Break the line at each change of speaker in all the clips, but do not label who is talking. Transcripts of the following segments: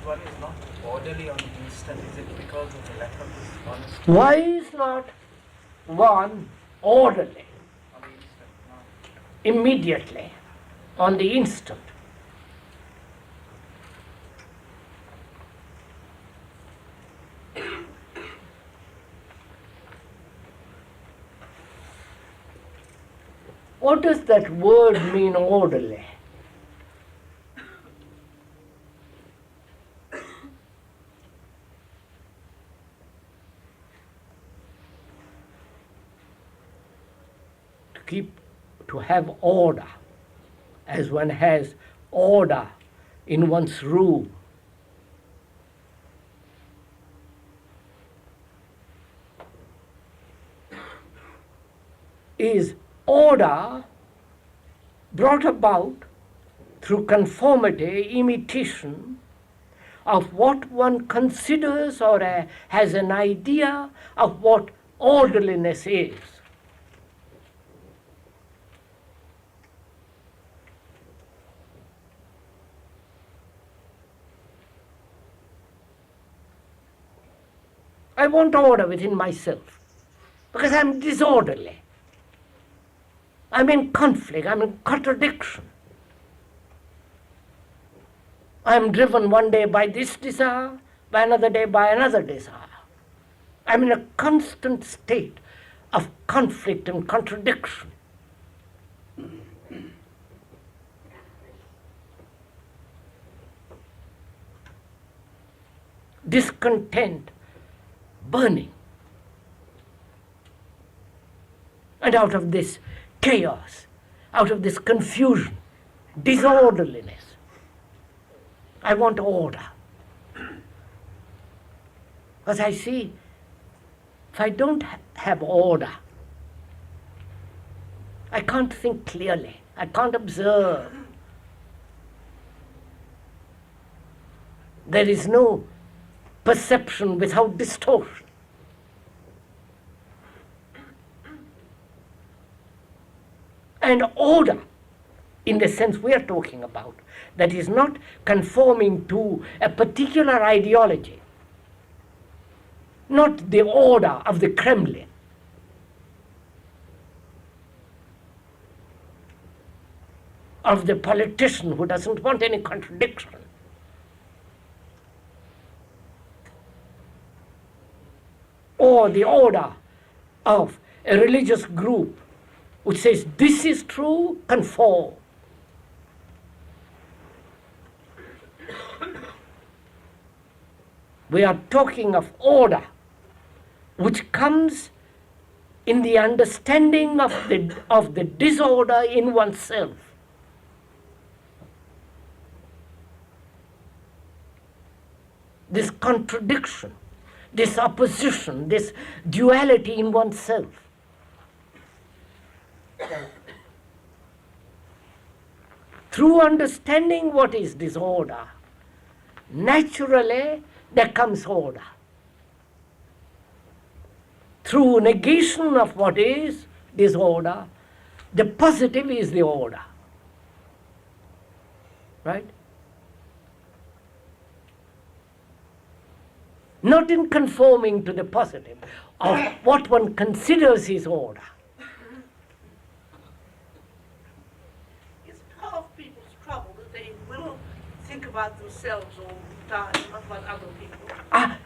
one is not orderly on the instant? Is it because of the lack of this honesty?
Why is not one orderly
On the instant, not
immediately, on the instant? What does that word mean, orderly? To have order, as one has order in one's room. Is order brought about through conformity, imitation of what one considers or has an idea of what orderliness is. I want order within myself because I'm disorderly. I'm in conflict, I'm in contradiction. I'm driven one day by this desire, by another day by another desire. I'm in a constant state of conflict and contradiction. Discontent, burning. And out of this chaos, out of this confusion, disorderliness, I want order. Because I see, if I don't have order, I can't think clearly, I can't observe. There is no perception without distortion. And order, in the sense we are talking about, that is not conforming to a particular ideology, not the order of the Kremlin, of the politician who doesn't want any contradiction, or the order of a religious group which says this is true, conform. We are talking of order which comes in the understanding of the disorder in oneself. This contradiction, this opposition, this duality in oneself. Through understanding what is disorder, naturally there comes order. Through negation of what is disorder, the positive is the order. Right? Not in conforming to the positive of what one considers is order.
It's part of people's trouble that they will think about themselves all the time, not about other people.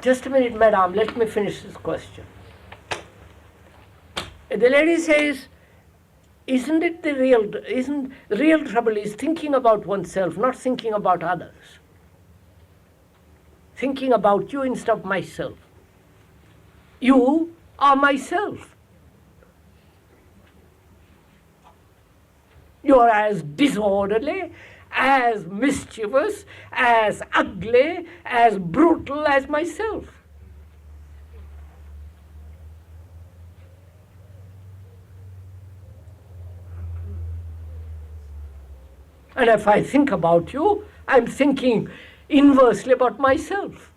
Just a minute, madam, let me finish this question. The lady says, isn't real trouble is thinking about oneself, not thinking about others. Thinking about you instead of myself. You are myself. You are as disorderly, as mischievous, as ugly, as brutal as myself. And if I think about you, I'm thinking inversely about myself.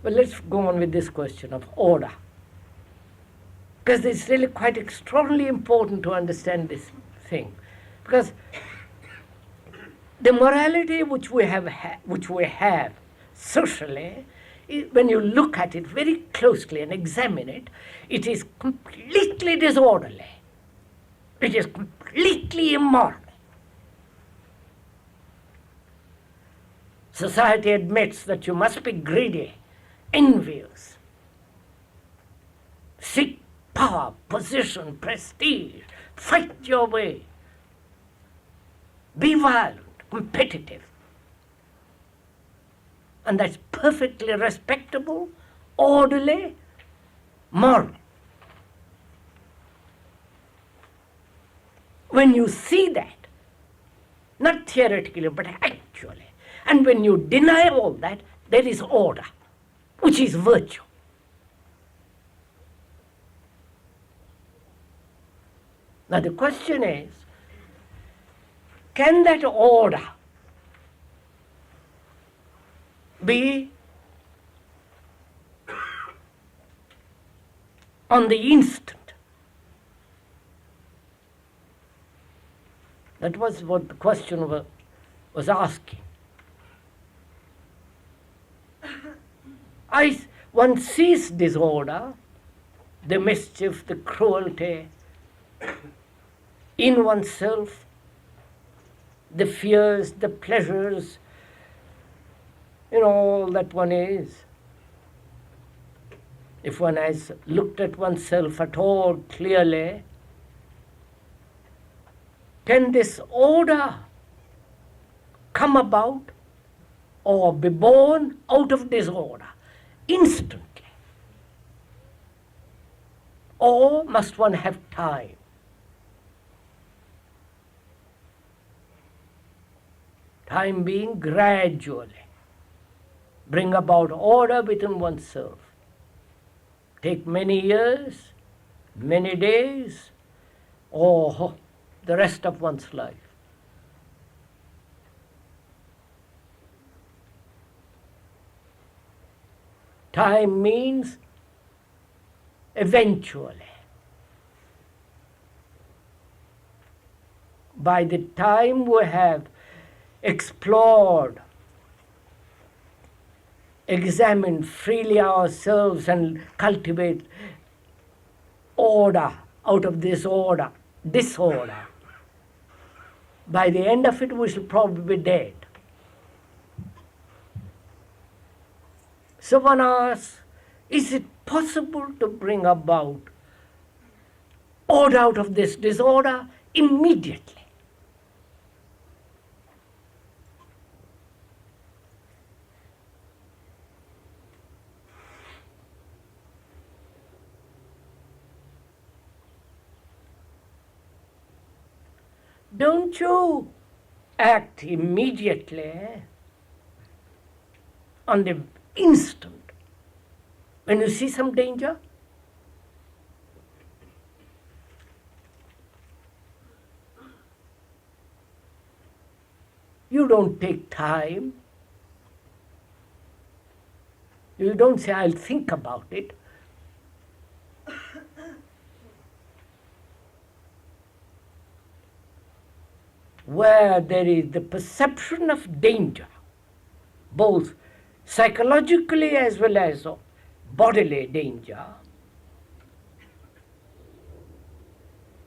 Well, let's go on with this question of order. Because it's really quite extraordinarily important to understand this thing. Because the morality which we have socially, when you look at it very closely and examine it, it is completely disorderly. It is completely immoral. Society admits that you must be greedy, envious, seek power, position, prestige, fight your way, be violent, competitive. And that's perfectly respectable, orderly, moral. When you see that, not theoretically, but actually, and when you deny all that, there is order, which is virtue. Now the question is, can that order be on the instant? That was what the question was asking. One sees disorder, the mischief, the cruelty in oneself, the fears, the pleasures, all that one is. If one has looked at oneself at all clearly, can this order come about or be born out of disorder instantly? Or must one have time? Time being gradually bring about order within oneself. Take many years, many days, or the rest of one's life. Time means eventually. By the time we have explored, examined freely ourselves and cultivate order out of disorder, by the end of it we shall probably be dead. So one asks, is it possible to bring about order out of this disorder immediately? Don't you act immediately on the instant when you see some danger? You don't take time. You don't say, I'll think about it. Where there is the perception of danger, both psychologically as well as bodily danger,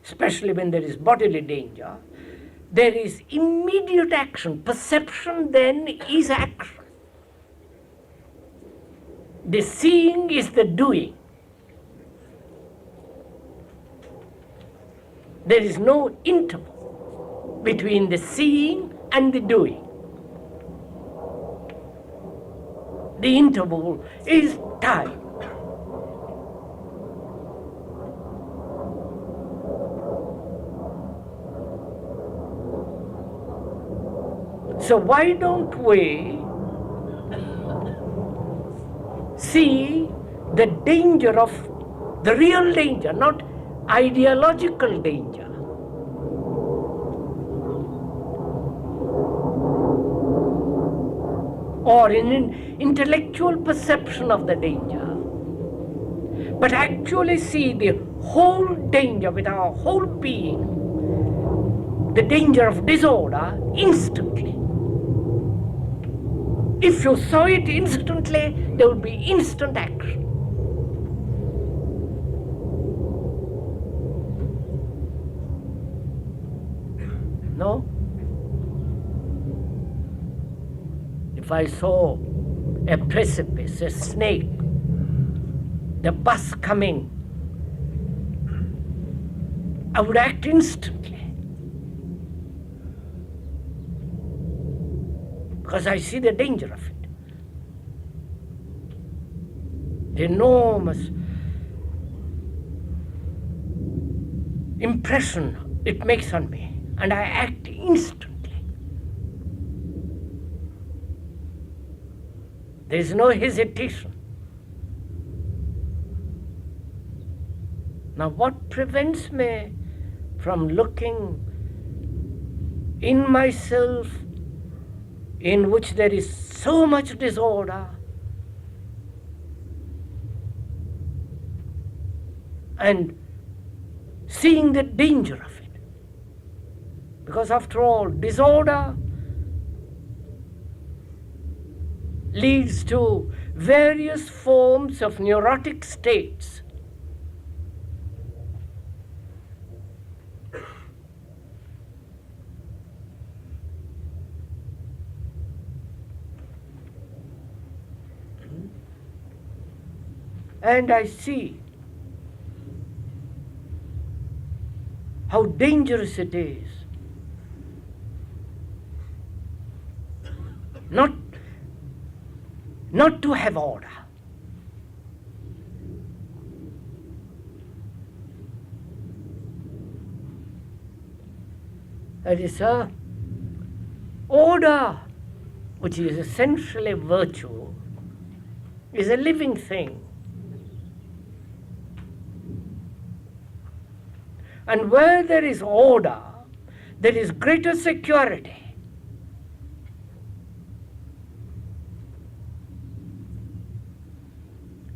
especially when there is bodily danger, there is immediate action. Perception then is action. The seeing is the doing. There is no interval between the seeing and the doing. The interval is time. So why don't we see the danger of the real danger, not ideological danger? or in an intellectual perception of the danger, but actually see the whole danger with our whole being, the danger of disorder instantly. If you saw it instantly, there would be instant action. No? If I saw a precipice, a snake, the bus coming, I would act instantly. Because I see the danger of it. The enormous impression it makes on me, and I act instantly. There is no hesitation. Now, what prevents me from looking in myself, in which there is so much disorder, and seeing the danger of it? Because after all, disorder leads to various forms of neurotic states. And I see how dangerous it is not to have order. That is, order, which is essentially virtue, is a living thing. And where there is order, there is greater security.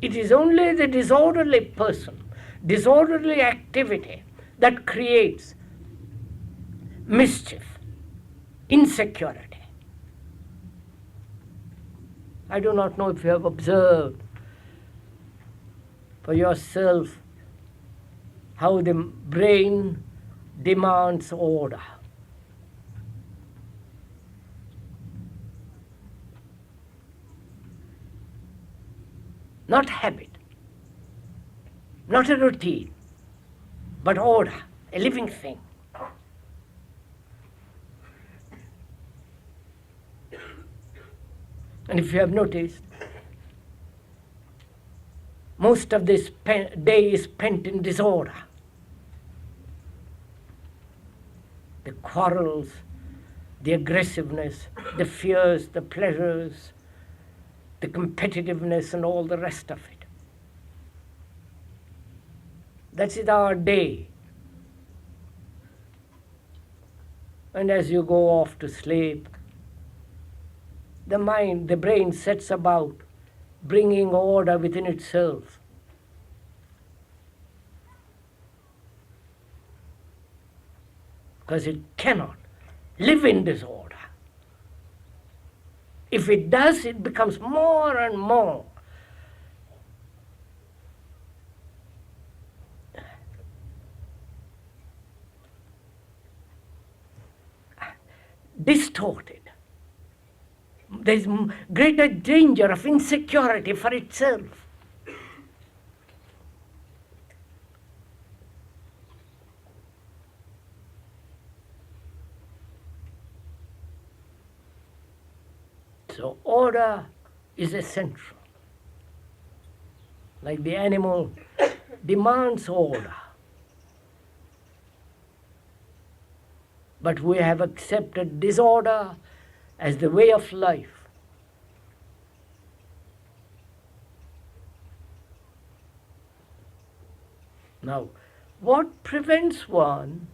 It is only the disorderly person, disorderly activity that creates mischief, insecurity. I do not know if you have observed for yourself how the brain demands order. Not habit, not a routine, but order, a living thing. And if you have noticed, most of this day is spent in disorder. The quarrels, the aggressiveness, the fears, the pleasures, the competitiveness, and all the rest of it. That is our day. And as you go off to sleep, the mind, the brain sets about bringing order within itself. Because it cannot live in disorder. If it does, it becomes more and more distorted. There is greater danger of insecurity for itself. So order is essential. Like the animal demands order. But we have accepted disorder as the way of life. Now, what prevents one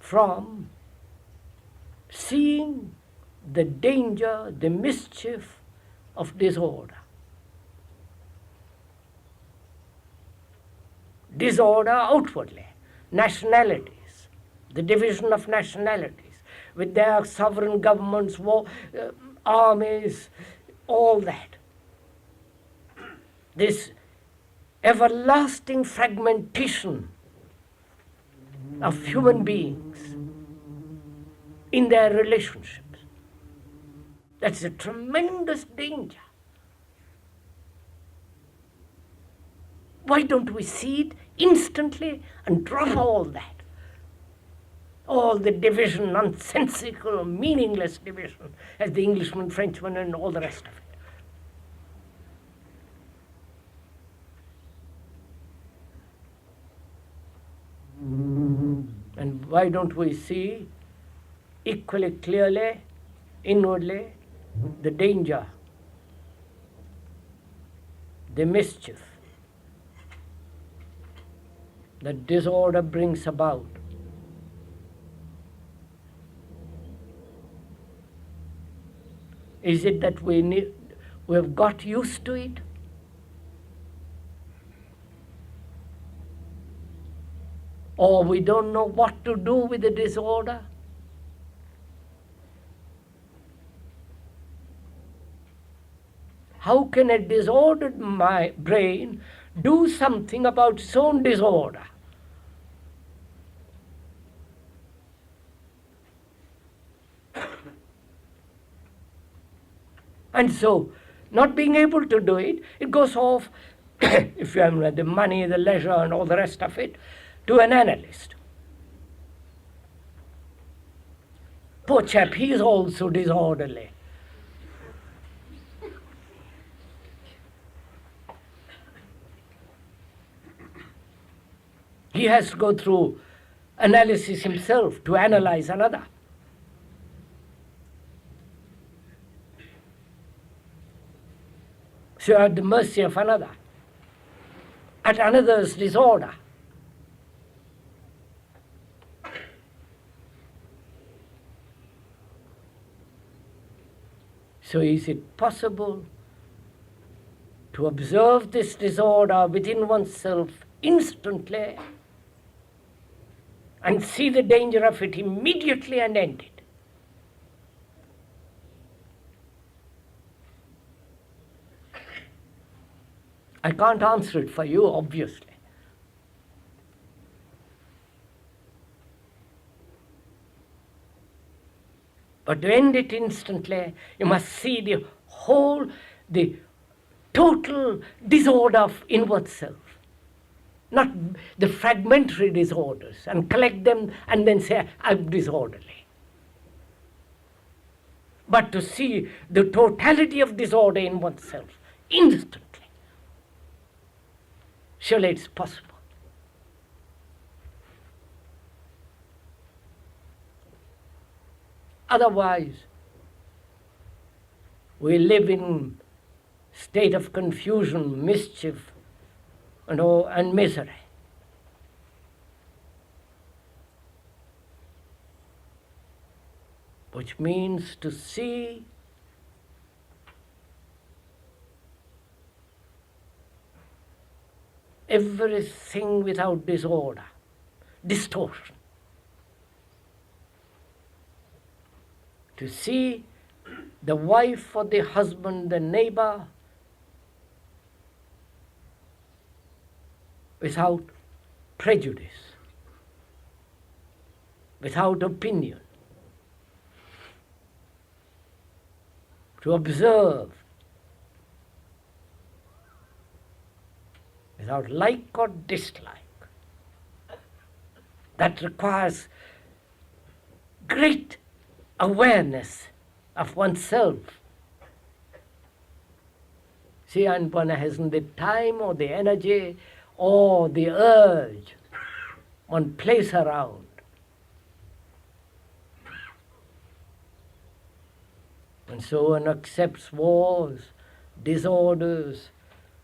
from seeing the danger, the mischief of disorder. Disorder outwardly, nationalities, the division of nationalities, with their sovereign governments, armies, all that. This everlasting fragmentation of human beings in their relationships. That's a tremendous danger. Why don't we see it instantly and drop all that? All the division, nonsensical, meaningless division, as the Englishman, Frenchman, and all the rest of it. And why don't we see equally clearly, inwardly, the danger, the mischief that disorder brings about? Is it that we have got used to it? Or we don't know what to do with the disorder? How can a disordered brain do something about its own disorder? And so, not being able to do it, it goes off, if you have the money, the leisure, and all the rest of it, to an analyst. Poor chap, he is also disorderly. He has to go through analysis himself to analyze another. So you are at the mercy of another, at another's disorder. So is it possible to observe this disorder within oneself instantly and see the danger of it immediately and end it? I can't answer it for you, obviously. But to end it instantly, you must see the total disorder of inward self. Not the fragmentary disorders, and collect them and then say, I'm disorderly. But to see the totality of disorder in oneself instantly. Surely it's possible. Otherwise, we live in state of confusion, mischief, and misery. Which means to see everything without disorder, distortion. To see the wife or the husband, the neighbor, without prejudice, without opinion. To observe without like or dislike. That requires great awareness of oneself. See, and one hasn't the time or the energy or the urge, one plays around. And so one accepts wars, disorders,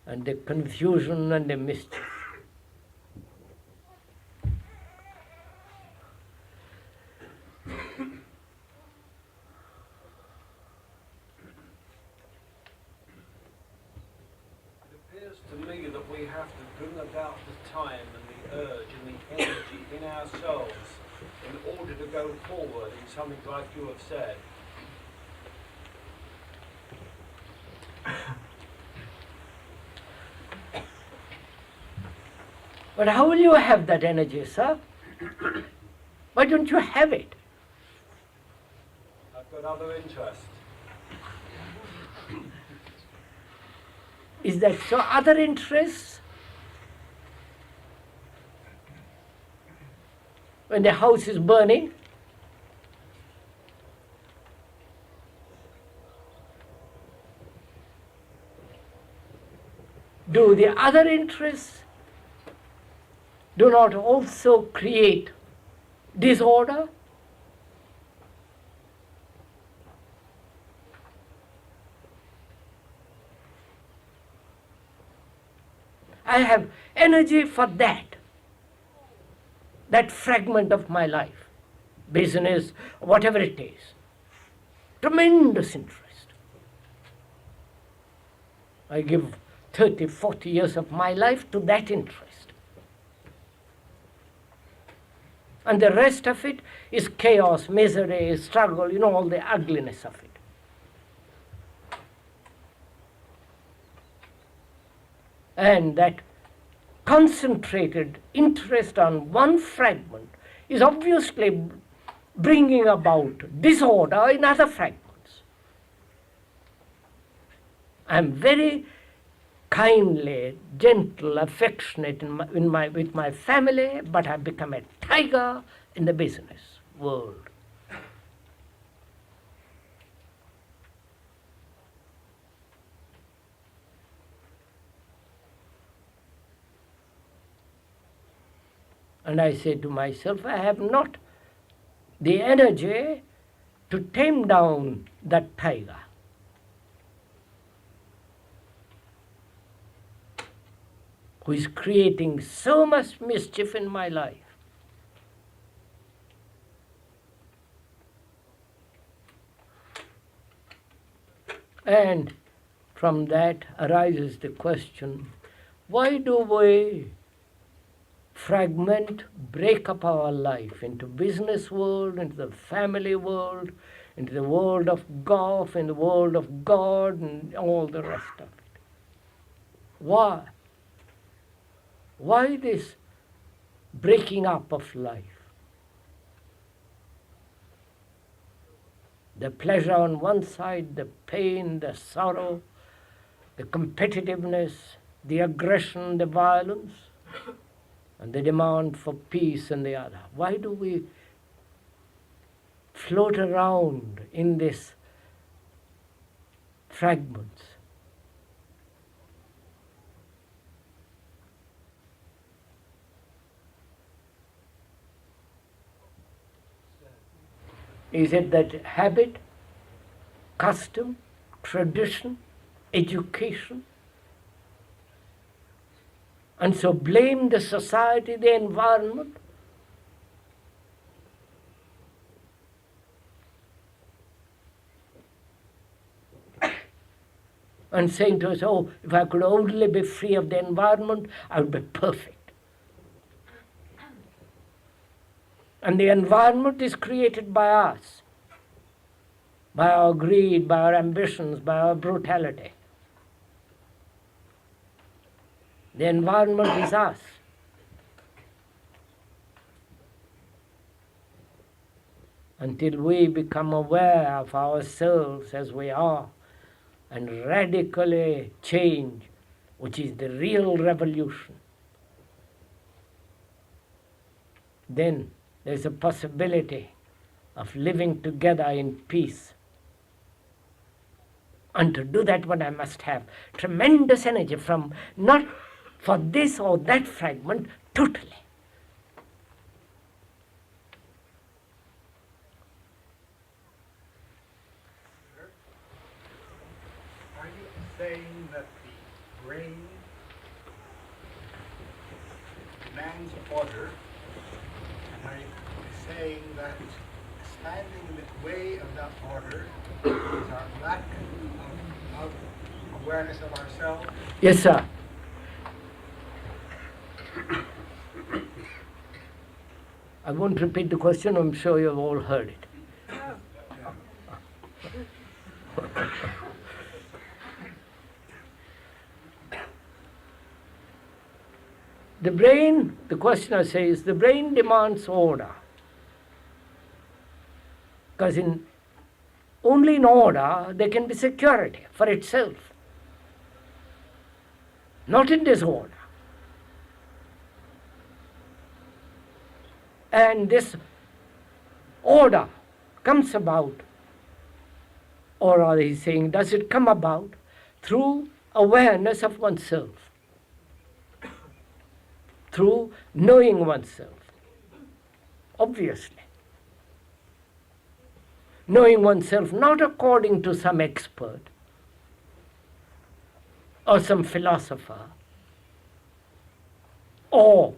and the confusion and the mischief.
bring about the time and the urge and the energy in ourselves in order to go forward in something like you have said.
But how will you have that energy, sir? Why don't you have it?
I've got other interests.
Is that so? Other interests? When the house is burning, do the other interests do not also create disorder? I have energy for that fragment of my life, business, whatever it is. Tremendous interest. I give 30, 40 years of my life to that interest. And the rest of it is chaos, misery, struggle, all the ugliness of it. And that concentrated interest on one fragment is obviously bringing about disorder in other fragments. I am very kindly, gentle, affectionate with my family, but I've become a tiger in the business world. And I say to myself, I have not the energy to tame down that tiger. Who is creating so much mischief in my life. And from that arises the question, why do we fragment, break up our life into business world, into the family world, into the world of golf, in the world of God, and all the rest of it? Why? Why this breaking up of life? The pleasure on one side, the pain, the sorrow, the competitiveness, the aggression, the violence, and the demand for peace on the other. Why do we float around in these fragments? Is it that habit, custom, tradition, education? And so blame the society, the environment? And saying to us, oh, if I could only be free of the environment, I would be perfect. And the environment is created by us, by our greed, by our ambitions, by our brutality. The environment is us. Until we become aware of ourselves as we are and radically change, which is the real revolution, then there's a possibility of living together in peace. And to do that, one I must have tremendous energy from not for this or that fragment, totally.
Are you saying that the brain demands order? And are you saying that standing in the way of that order is our lack of awareness of ourselves?
Yes, sir. I won't repeat the question, I'm sure you've all heard it. The brain, the questioner says, the brain demands order. Because only in order there can be security for itself, not in disorder. And this order comes about, or rather he's saying, does it come about through awareness of oneself, through knowing oneself? Obviously. Knowing oneself not according to some expert or some philosopher or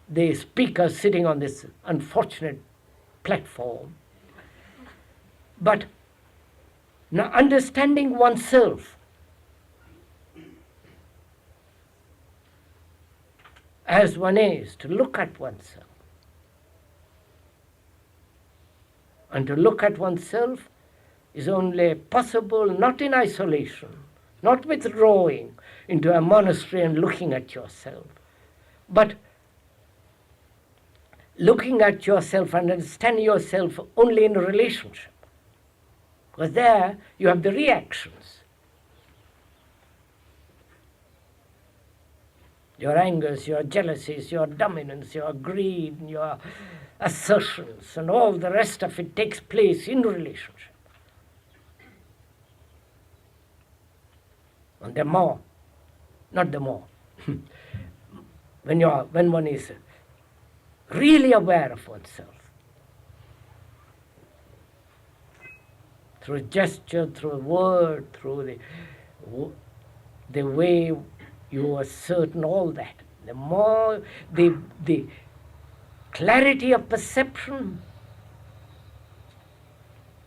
the speaker sitting on this unfortunate platform, but now understanding oneself as one is, to look at oneself. And to look at oneself is only possible not in isolation, not withdrawing into a monastery and looking at yourself, but looking at yourself and understanding yourself only in a relationship. Because there you have the reactions. Your angers, your jealousies, your dominance, your greed, your assertions, and all the rest of it takes place in relationship. And the more, not the more, when one is really aware of oneself, through gesture, through a word, through the way you assert and all that, the more the clarity of perception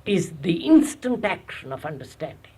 is the instant action of understanding.